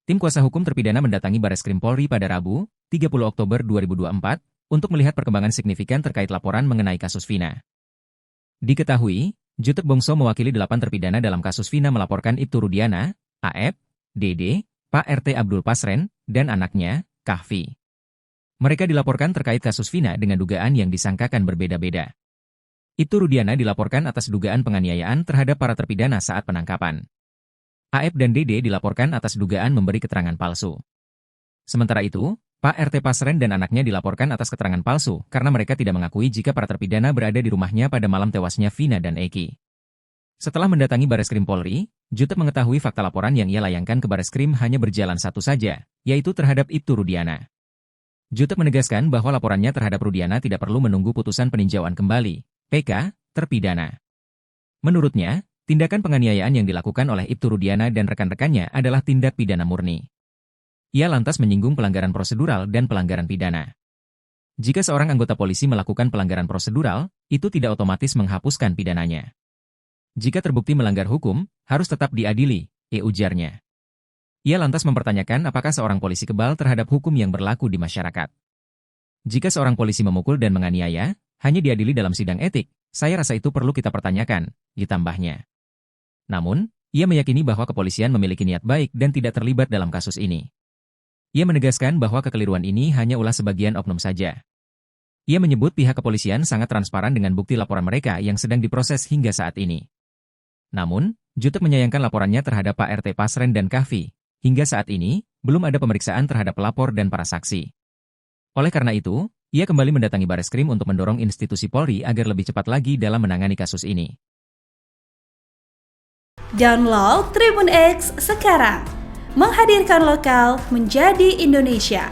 Tim kuasa hukum terpidana mendatangi Bareskrim Polri pada Rabu, 30 Oktober 2024, untuk melihat perkembangan signifikan terkait laporan mengenai kasus Vina. Diketahui, Jutek Bongso mewakili 8 terpidana dalam kasus Vina melaporkan Ibtu Rudiana, AF, DD, Pak RT Abdul Pasren, dan anaknya, Kahfi. Mereka dilaporkan terkait kasus Vina dengan dugaan yang disangkakan berbeda-beda. Ibtu Rudiana dilaporkan atas dugaan penganiayaan terhadap para terpidana saat penangkapan. AF dan DD dilaporkan atas dugaan memberi keterangan palsu. Sementara itu, Pak RT Pasren dan anaknya dilaporkan atas keterangan palsu karena mereka tidak mengakui jika para terpidana berada di rumahnya pada malam tewasnya Vina dan Eki. Setelah mendatangi Bareskrim Polri, Jutek mengetahui fakta laporan yang ia layangkan ke Bareskrim hanya berjalan satu saja, yaitu terhadap Ibtu Rudiana. Jutek menegaskan bahwa laporannya terhadap Rudiana tidak perlu menunggu putusan peninjauan kembali, PK, terpidana. Menurutnya, tindakan penganiayaan yang dilakukan oleh Ibtu Rudiana dan rekan-rekannya adalah tindak pidana murni. Ia lantas menyinggung pelanggaran prosedural dan pelanggaran pidana. Jika seorang anggota polisi melakukan pelanggaran prosedural, itu tidak otomatis menghapuskan pidananya. Jika terbukti melanggar hukum, harus tetap diadili, ujarnya. Ia lantas mempertanyakan apakah seorang polisi kebal terhadap hukum yang berlaku di masyarakat. Jika seorang polisi memukul dan menganiaya, hanya diadili dalam sidang etik, saya rasa itu perlu kita pertanyakan, ditambahnya. Namun, ia meyakini bahwa kepolisian memiliki niat baik dan tidak terlibat dalam kasus ini. Ia menegaskan bahwa kekeliruan ini hanya ulah sebagian oknum saja. Ia menyebut pihak kepolisian sangat transparan dengan bukti laporan mereka yang sedang diproses hingga saat ini. Namun, Jutek menyayangkan laporannya terhadap Pak RT Pasren dan Kahfi. Hingga saat ini, belum ada pemeriksaan terhadap pelapor dan para saksi. Oleh karena itu, ia kembali mendatangi Bareskrim untuk mendorong institusi Polri agar lebih cepat lagi dalam menangani kasus ini. Download Tribun X sekarang, menghadirkan lokal menjadi Indonesia.